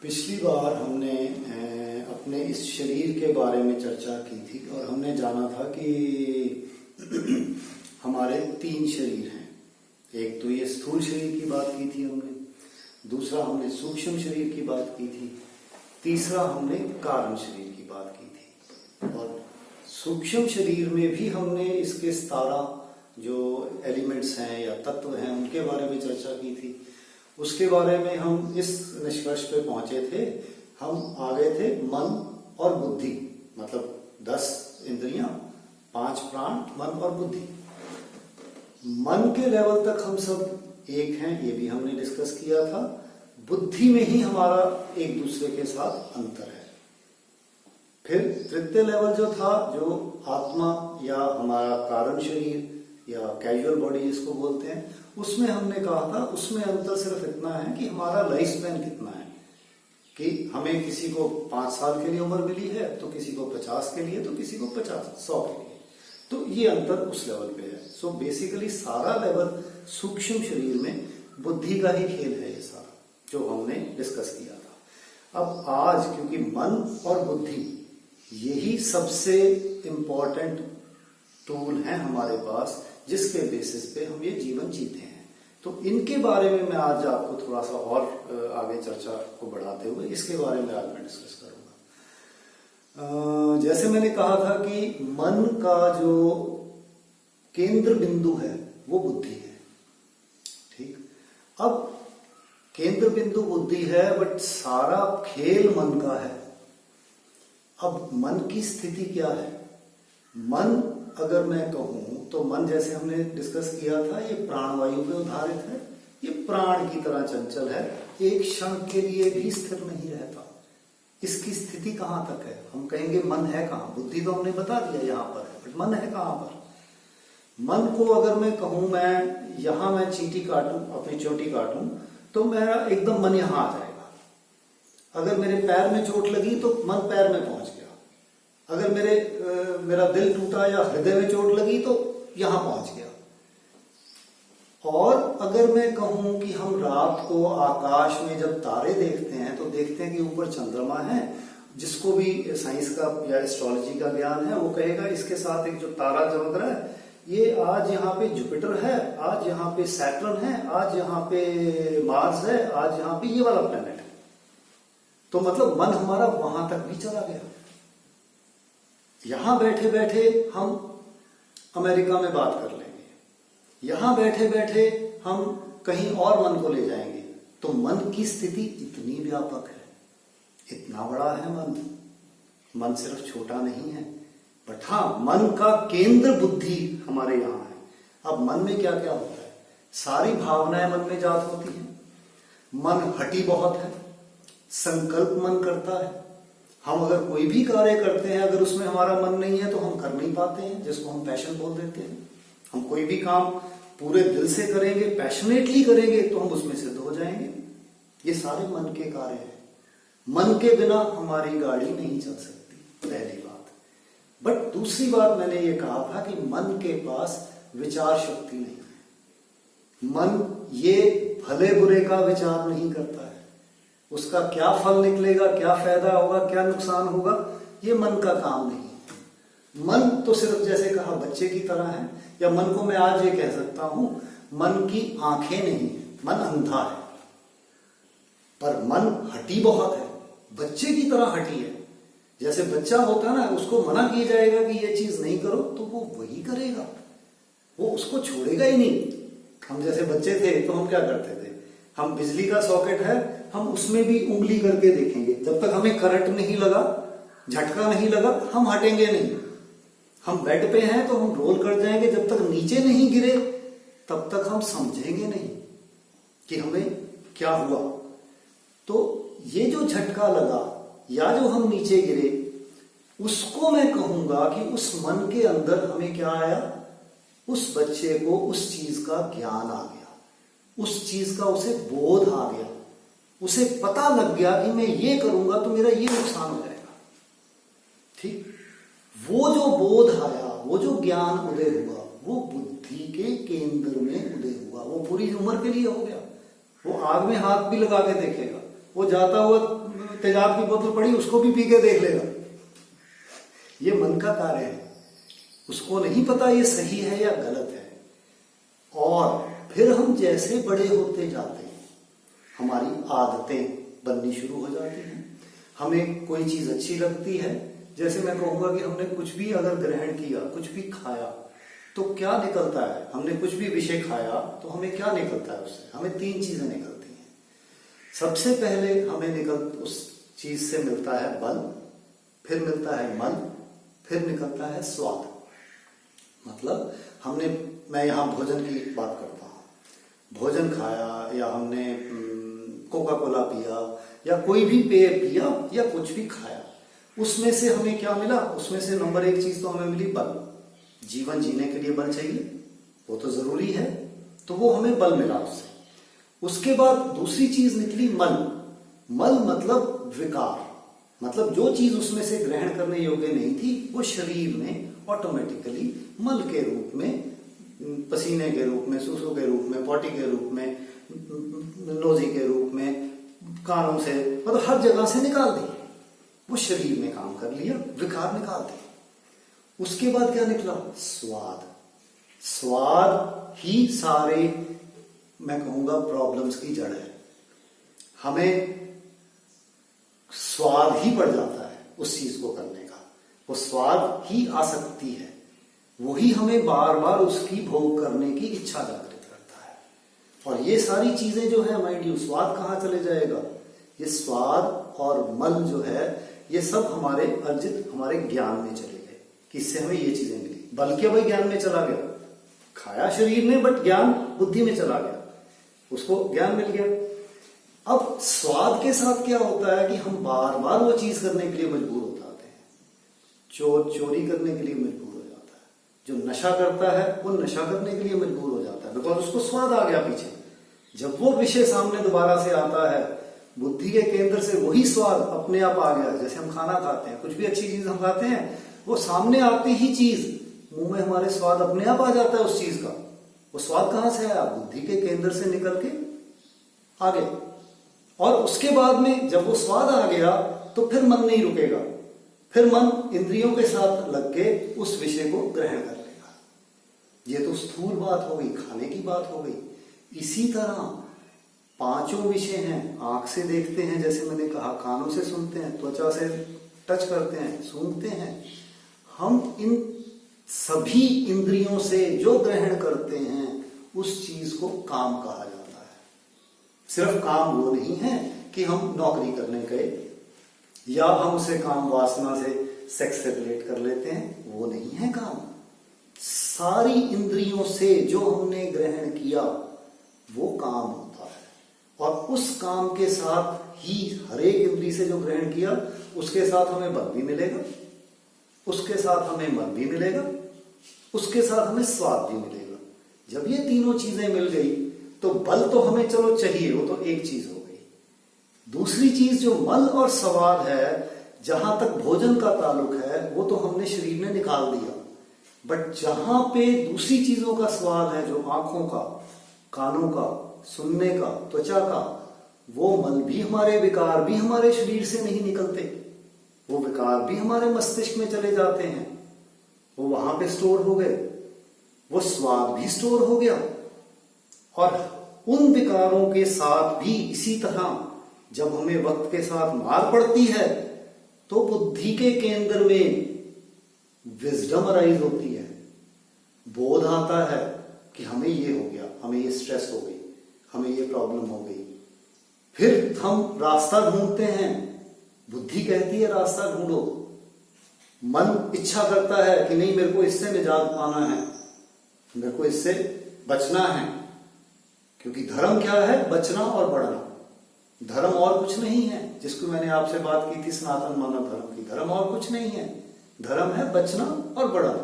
पिछली बार हमने अपने इस शरीर के बारे में चर्चा की थी और हमने जाना था कि हमारे 3 शरीर हैं। एक तो ये स्थूल शरीर की बात की थी हमने, दूसरा हमने सूक्ष्म शरीर की बात की थी, तीसरा हमने कारण शरीर की बात की थी। और सूक्ष्म शरीर में भी हमने इसके 17 जो एलिमेंट्स हैं या तत्व हैं उनके बारे में चर्चा की थी। उसके बारे में हम इस निष्कर्ष पे पहुंचे थे, हम आ गए थे मन और बुद्धि, मतलब 10 इंद्रियां, 5 प्राण, मन और बुद्धि। मन के लेवल तक हम सब एक हैं, ये भी हमने डिस्कस किया था। बुद्धि में ही हमारा एक दूसरे के साथ अंतर है। फिर तृतीय लेवल जो था, जो आत्मा या हमारा कारण शरीर या कैजुअल बॉडी जिसको बोलते हैं, उसमें हमने कहा था उसमें अंतर सिर्फ इतना है कि हमारा लाइफ स्पैन कितना है, कि हमें किसी को 5 साल के लिए उम्र मिली है तो किसी को 50 के लिए, तो किसी को 100 के लिए। तो ये अंतर उस लेवल पे है। सो बेसिकली सारा लेवल सूक्ष्म शरीर में बुद्धि का ही खेल है, ये सारा जो हमने डिस्कस किया था। अब आज क्योंकि मन और बुद्धि यही सबसे इंपॉर्टेंट टूल है हमारे पास, जिसके बेसिस पे हम ये जीवन जीते हैं, तो इनके बारे में मैं आज आपको थोड़ा सा और आगे चर्चा को बढ़ाते हुए इसके बारे में आज मैं डिस्कस करूंगा। जैसे मैंने कहा था कि मन का जो केंद्र बिंदु है वो बुद्धि है। ठीक, अब केंद्र बिंदु बुद्धि है, बट सारा खेल मन का है। अब मन की स्थिति क्या है? मन अगर मैं कहूं तो मन, जैसे हमने डिस्कस किया था, ये प्राणवायु पे आधारित है। ये प्राण की तरह चंचल है, एक क्षण के लिए भी स्थिर नहीं रहता। इसकी स्थिति कहां तक है? हम कहेंगे मन है कहां? बुद्धि तो हमने बता दिया यहां पर है, बट मन है कहां पर? मन को अगर मैं कहूं, मैं यहां मैं चींटी काटूं, अपनी चोटी काटूं, तो मेरा एकदम मन यहां आ जाएगा। अगर मेरे पैर में चोट लगी तो मन पैर में पहुंच गया। अगर मेरा दिल टूटा या हृदय में चोट लगी तो यहां पहुंच गया। और अगर मैं कहूं कि हम रात को आकाश में जब तारे देखते हैं तो देखते हैं कि ऊपर चंद्रमा है, जिसको भी साइंस का या एस्ट्रोलॉजी का ज्ञान है वो कहेगा इसके साथ एक जो तारा चमक रहा है, ये आज यहाँ पे जुपिटर है, आज यहाँ पे सैटर्न है, आज यहाँ पे मार्स है, आज यहाँ पे ये वाला प्लेनेट है। तो मतलब मन हमारा वहां तक भी चला गया। यहां बैठे बैठे हम अमेरिका में बात कर लेंगे, यहां बैठे बैठे हम कहीं और मन को ले जाएंगे। तो मन की स्थिति इतनी व्यापक है, इतना बड़ा है मन। मन सिर्फ छोटा नहीं है, बट हाँ, मन का केंद्र बुद्धि हमारे यहां है। अब मन में क्या क्या होता है? सारी भावनाएं मन में जात होती हैं। मन हठी बहुत है, संकल्प मन करता है। हम अगर कोई भी कार्य करते हैं, अगर उसमें हमारा मन नहीं है तो हम कर नहीं पाते हैं, जिसको हम पैशन बोल देते हैं। हम कोई भी काम पूरे दिल से करेंगे, पैशनेटली करेंगे, तो हम उसमें सिद्ध हो जाएंगे। ये सारे मन के कार्य हैं। मन के बिना हमारी गाड़ी नहीं चल सकती, पहली बात। बट दूसरी बात मैंने ये कहा था कि मन के पास विचार शक्ति नहीं है। मन ये भले बुरे का विचार नहीं करता है। उसका क्या फल निकलेगा, क्या फायदा होगा, क्या नुकसान होगा, ये मन का काम नहीं है। मन तो सिर्फ जैसे कहा बच्चे की तरह है, या मन को मैं आज ये कह सकता हूं, मन की आंखें नहीं है, मन अंधा है। पर मन हठी बहुत है, बच्चे की तरह हठी है। जैसे बच्चा होता है ना, उसको मना किया जाएगा कि ये चीज नहीं करो तो वो वही करेगा, वो उसको छोड़ेगा ही नहीं। हम जैसे बच्चे थे तो हम क्या करते थे? हम बिजली का सॉकेट है, हम उसमें भी उंगली करके देखेंगे। जब तक हमें करंट नहीं लगा, झटका नहीं लगा, हम हटेंगे नहीं। हम बेड पे हैं तो हम रोल कर जाएंगे, जब तक नीचे नहीं गिरे तब तक हम समझेंगे नहीं कि हमें क्या हुआ। तो ये जो झटका लगा या जो हम नीचे गिरे, उसको मैं कहूंगा कि उस मन के अंदर हमें क्या आया? उस बच्चे को उस चीज का ज्ञान आ गया, उस चीज का उसे बोध आ गया, उसे पता लग गया कि मैं ये करूंगा तो मेरा ये नुकसान हो जाएगा। ठीक, वो जो बोध आया, वो जो ज्ञान उदय हुआ, वो बुद्धि के केंद्र में उदय हुआ। वो पूरी उम्र के लिए हो गया। वो आग में हाथ भी लगा के देखेगा, वो जाता हुआ तेजाब की बोतल पड़ी, उसको भी पी के देख लेगा। ये मन का कार्य है, उसको नहीं पता ये सही है या गलत है। और फिर हम जैसे बड़े होते जाते हैं, हमारी आदतें बननी शुरू हो जाती हैं। हमें कोई चीज अच्छी लगती है, जैसे मैं कहूंगा कि हमने कुछ भी अगर ग्रहण किया, कुछ भी खाया, तो क्या निकलता है? हमने कुछ भी विषय खाया तो हमें क्या निकलता है उससे? हमें 3 चीजें निकलती हैं। सबसे पहले हमें उस चीज से मिलता है बल, फिर मिलता है मन, फिर निकलता है स्वाद। मतलब मैं यहाँ भोजन की बात करता हूँ। भोजन खाया या हमने कोका कोला पिया या कोई भी पेय पिया या कुछ भी खाया, उसमें से हमें क्या मिला? उसमें से नंबर 1 चीज तो हमें मिली बल। जीवन जीने के लिए बल चाहिए, वो तो जरूरी है, तो वो हमें बल मिला उससे। उसके बाद दूसरी चीज निकली मल। मल मतलब विकार, मतलब जो चीज उसमें से ग्रहण करने योग्य नहीं थी, वो शरीर में ऑटोमेटिकली मल के रूप में, पसीने के रूप में, सुसु के रूप में, पॉटी के रूप में, नोजी के रूप में, कानों से, मतलब हर जगह से निकाल दी। वो शरीर में काम कर लिया, विकार निकाल दिए। उसके बाद क्या निकला? स्वाद। स्वाद ही सारे, मैं कहूंगा, प्रॉब्लम्स की जड़ है। हमें स्वाद ही पड़ जाता है उस चीज को करने का, वो स्वाद ही आसक्ति है, वही हमें बार बार उसकी भोग करने की इच्छा जागृत करता है। और ये सारी चीजें जो है माइंड यू, स्वाद कहाँ चले जाएगा? ये स्वाद और मल जो है, ये सब हमारे अर्जित, हमारे ज्ञान में चले गए कि इससे हमें ये चीजें मिली। बल्कि भाई ज्ञान में चला गया, खाया शरीर ने, बट ज्ञान बुद्धि में चला गया, उसको ज्ञान मिल गया। अब स्वाद के साथ क्या होता है कि हम बार बार वो चीज करने के लिए मजबूर हो जाते हैं। चोर चोरी करने के लिए मजबूर हो जाता है, जो नशा करता है वो नशा करने के लिए मजबूर हो जाता है, बिकॉज उसको स्वाद आ गया पीछे। जब वो विषय सामने दोबारा से आता है, बुद्धि के केंद्र से वही स्वाद अपने आप आ गया। जैसे हम खाना खाते हैं, कुछ भी अच्छी चीज हम खाते हैं, वो सामने आती ही चीज मुंह में हमारे स्वाद अपने आप आ जाता है उस चीज का। वो स्वाद कहां से आया? बुद्धि के केंद्र से निकल के आ गया। और उसके बाद में जब वो स्वाद आ गया तो फिर मन नहीं रुकेगा, फिर मन इंद्रियों के साथ लग के उस विषय को ग्रहण कर लेगा। ये तो स्थूल बात हो गई, खाने की बात हो गई। इसी तरह 5 विषय हैं। आंख से देखते हैं, जैसे मैंने कहा, कानों से सुनते हैं, त्वचा से टच करते हैं, सूंघते हैं। हम इन सभी इंद्रियों से जो ग्रहण करते हैं, उस चीज को काम कहा जाता है। सिर्फ काम वो नहीं है कि हम नौकरी करने गए या हम उसे काम वासना से, सेक्स से रिलेट कर लेते हैं, वो नहीं है काम। सारी इंद्रियों से जो हमने ग्रहण किया वो काम होता है। और उस काम के साथ ही हर एक इंद्रिय से जो ग्रहण किया, उसके साथ हमें बल भी मिलेगा, उसके साथ हमें मन भी मिलेगा, उसके साथ हमें स्वाद भी मिलेगा। जब ये तीनों चीजें मिल गई तो बल तो हमें चलो चाहिए, वो तो एक चीज हो गई। दूसरी चीज जो मल और स्वाद है, जहां तक भोजन का ताल्लुक है, वो तो हमने शरीर में निकाल दिया। बट जहां पे दूसरी चीजों का स्वाद है, जो आंखों का, कानों का, सुनने का, त्वचा का, वो मल भी, हमारे विकार भी हमारे शरीर से नहीं निकलते, वो विकार भी हमारे मस्तिष्क में चले जाते हैं, वो वहां पे स्टोर हो गए, वो स्वाद भी स्टोर हो गया। और उन विकारों के साथ भी इसी तरह जब हमें वक्त के साथ मार पड़ती है, तो बुद्धि के केंद्र में विजडम अराइज होती है, बोध आता है कि हमें ये हो गया, हमें ये स्ट्रेस हो गई, हमें ये प्रॉब्लम हो गई। फिर हम रास्ता ढूंढते हैं, बुद्धि कहती है रास्ता ढूंढो, मन इच्छा करता है कि नहीं, मेरे को इससे निजात पाना है, मेरे को इससे बचना है। क्योंकि धर्म क्या है? बचना और बढ़ना। धर्म और कुछ नहीं है, जिसको मैंने आपसे बात की थी सनातन मानव धर्म की। धर्म और कुछ नहीं है, धर्म है बचना और बढ़ना।